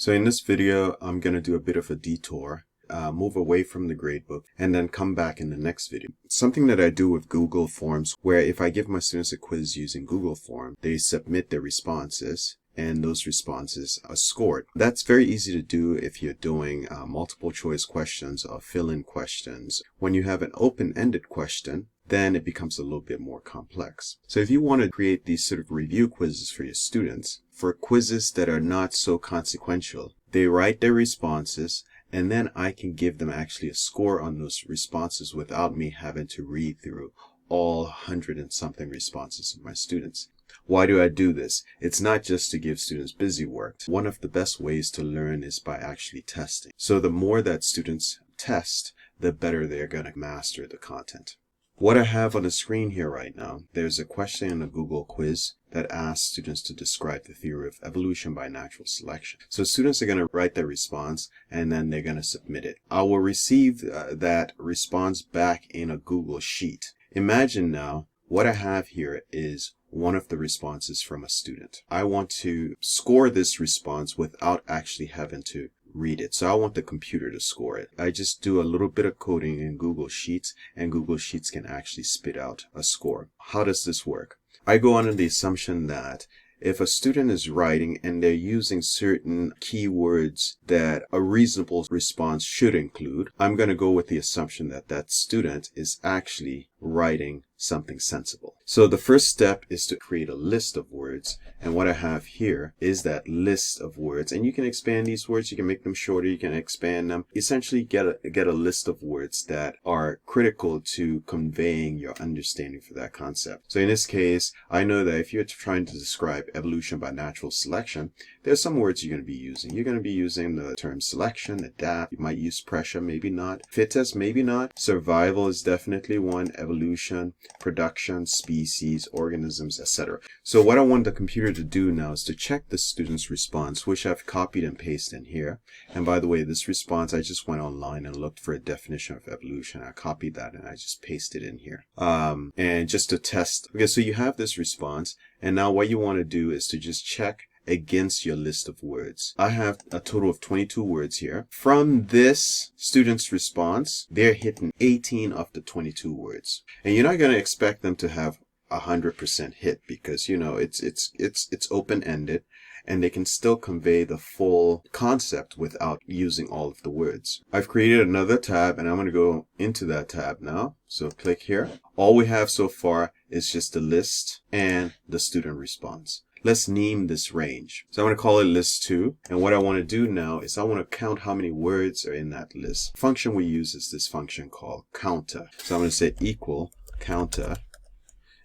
So in this video, I'm going to do a bit of a detour, move away from the gradebook, and then come back in the next video. Something that I do with Google Forms, where if I give my students a quiz using Google Form, they submit their responses, and those responses are scored. That's very easy to do if you're doing multiple choice questions or fill-in questions. When you have an open-ended question, then it becomes a little bit more complex. So if you want to create these sort of review quizzes for your students, for quizzes that are not so consequential, they write their responses, and then I can give them actually a score on those responses without me having to read through all 100 and something responses of my students. Why do I do this? It's not just to give students busy work. One of the best ways to learn is by actually testing. So the more that students test, the better they're going to master the content. What I have on the screen here right now, there's a question in a Google quiz that asks students to describe the theory of evolution by natural selection. So students are going to write their response and then they're going to submit it. I will receive that response back in a Google Sheet. Imagine now what I have here is one of the responses from a student. I want to score this response without actually having to read it. So I want the computer to score it. I just do a little bit of coding in Google Sheets, and Google Sheets can actually spit out a score. How does this work? I go under the assumption that if a student is writing and they're using certain keywords that a reasonable response should include, I'm going to go with the assumption that that student is actually writing something sensible. So the first step is to create a list of words, and what I have here is that list of words, and you can expand these words, you can make them shorter, you can expand them. Essentially get a list of words that are critical to conveying your understanding for that concept. So in this case, I know that if you're trying to describe evolution by natural selection, there's some words you're going to be using. You're going to be using the term selection, adapt, you might use pressure, maybe not, fit test, maybe not, survival is definitely one, evolution, production, species, organisms, etc. So what I want the computer to do now is to check the student's response, which I've copied and pasted in here. And by the way, this response, I just went online and looked for a definition of evolution. I copied that and I just pasted it in here. And just to test. Okay, so you have this response, and now what you want to do is to just check against your list of words. I have a total of 22 words here. From this student's response, they're hitting 18 of the 22 words. And you're not going to expect them to have 100% hit because, you know, it's open-ended and they can still convey the full concept without using all of the words. I've created another tab and I'm going to go into that tab now. So click here. All we have so far is just the list and the student response. Let's name this range. So I'm going to call it list 2. And what I want to do now is I want to count how many words are in that list. The function we use is this function called counter. So I'm going to say equal counter.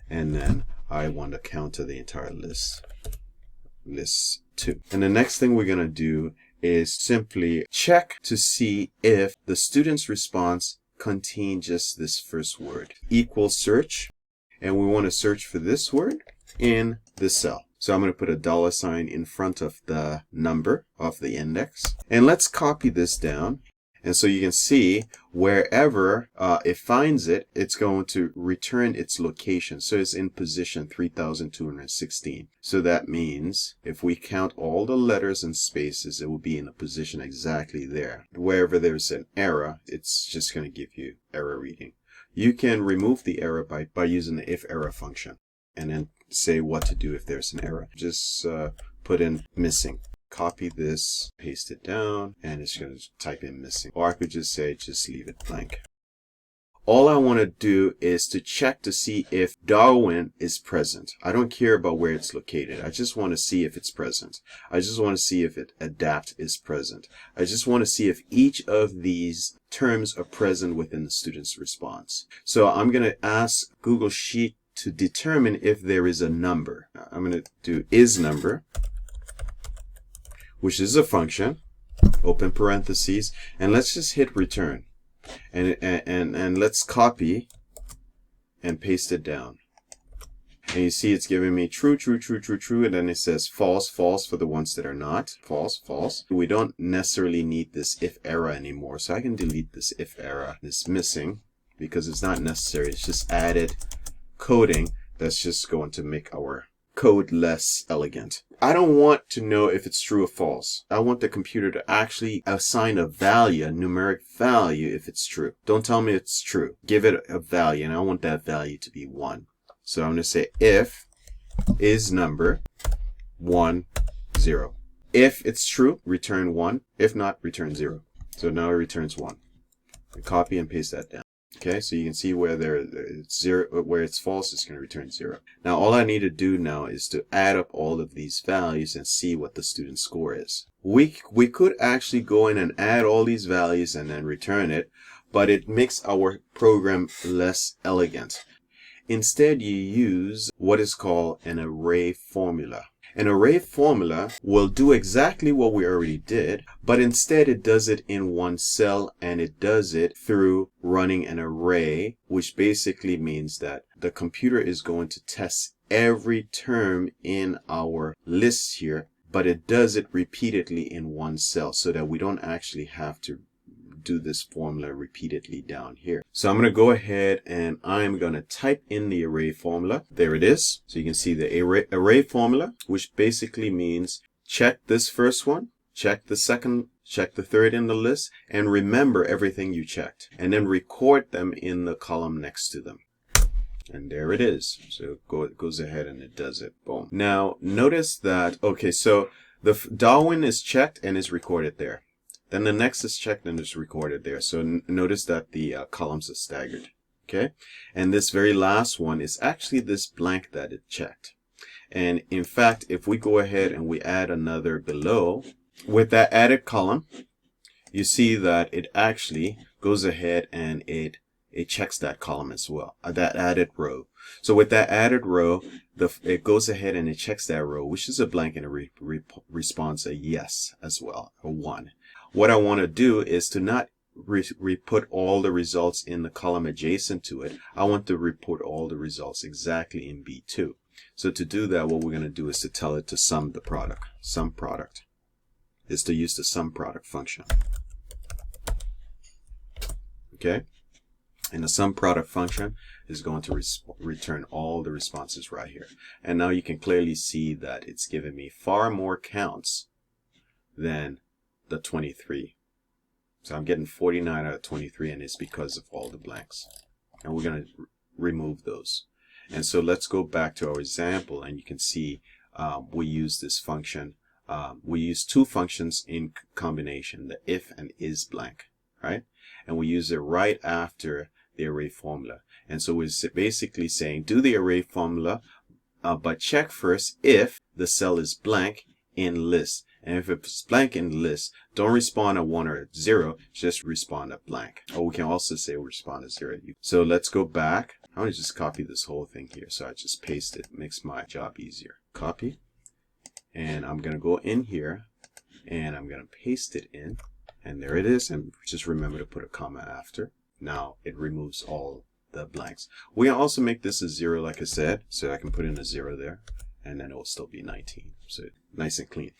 And then I want to counter the entire list. List 2. And the next thing we're going to do is simply check to see if the student's response contains just this first word. Equal search. And we want to search for this word in the cell. So I'm going to put a $sign in front of the number of the index. And let's copy this down. And so you can see wherever it finds it, it's going to return its location. So it's in position 3216. So that means if we count all the letters and spaces, it will be in a position exactly there. Wherever there's an error, it's just going to give you error reading. You can remove the error by using the if error function and then say what to do if there's an error. Just put in missing. Copy this, paste it down, and it's going to type in missing. Or I could just say, just leave it blank. All I want to do is to check to see if Darwin is present. I don't care about where it's located. I just want to see if it's present. I just want to see if it adapt is present. I just want to see if each of these terms are present within the student's response. So I'm going to ask Google Sheet to determine if there is a number. I'm going to do isNumber, which is a function, open parentheses, and let's just hit return. And let's copy and paste it down. And you see it's giving me true, true, true, true, true, and then it says false, false for the ones that are not. False, false. We don't necessarily need this if error anymore, so I can delete this if error. It's missing because it's not necessary. It's just added coding that's just going to make our code less elegant. I don't want to know if it's true or false. I want the computer to actually assign a value, a numeric value, if it's true. Don't tell me it's true. Give it a value, and I want that value to be 1. So I'm going to say if is number 1, 0. If it's true, return 1. If not, return 0. So now it returns 1. Copy and paste that down. Okay, so you can see where it's 0, where it's false, it's going to return 0. Now all I need to do now is to add up all of these values and see what the student score is. We could actually go in and add all these values and then return it, but it makes our program less elegant. Instead, you use what is called an array formula. An array formula will do exactly what we already did, but instead it does it in one cell, and it does it through running an array, which basically means that the computer is going to test every term in our list here, but it does it repeatedly in one cell so that we don't actually have to do this formula repeatedly down here. So I'm going to go ahead and I'm going to type in the array formula. There it is. So you can see the array formula, which basically means check this first one, check the second, check the third in the list, and remember everything you checked, and then record them in the column next to them. And there it is. So it goes ahead and it does it. Boom. Now notice that, okay, so the Darwin is checked and is recorded there. Then the next is checked and is recorded there. So notice that the columns are staggered. Okay. And this very last one is actually this blank that it checked. And in fact, if we go ahead and we add another below, with that added column, you see that it actually goes ahead and it checks that column as well, that added row. So with that added row, it goes ahead and it checks that row, which is a blank, and it responds a yes as well, a 1. What I want to do is to not re-put all the results in the column adjacent to it. I want to report all the results exactly in B2. So to do that, what we're going to do is to tell it to sum the product. Sum product is to use the sum product function. Okay? And the sum product function is going to return all the responses right here. And now you can clearly see that it's giving me far more counts than the 23. So I'm getting 49 out of 23, and it's because of all the blanks. And we're going to remove those. And so let's go back to our example, and you can see we use this function. We use two functions in combination, the if and is blank, right? And we use it right after the array formula. And so we're basically saying do the array formula, but check first if the cell is blank in list. And if it's blank in the list, don't respond a 1 or a 0, just respond a blank. Or we can also say respond a 0. So let's go back. I'm going to just copy this whole thing here. So I just paste it. Makes my job easier. Copy. And I'm going to go in here and I'm going to paste it in. And there it is. And just remember to put a comma after. Now it removes all the blanks. We can also make this a 0, like I said. So I can put in a 0 there. And then it will still be 19. So nice and clean.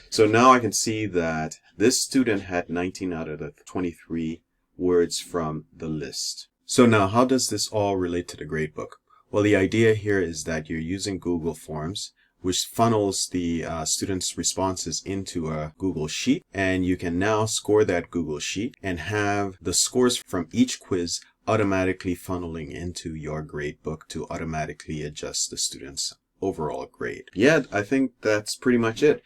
So now I can see that this student had 19 out of the 23 words from the list. So now how does this all relate to the gradebook? Well, the idea here is that you're using Google Forms, which funnels the students' responses into a Google Sheet. And you can now score that Google Sheet and have the scores from each quiz automatically funneling into your gradebook to automatically adjust the students' overall grade. Yeah, I think that's pretty much it.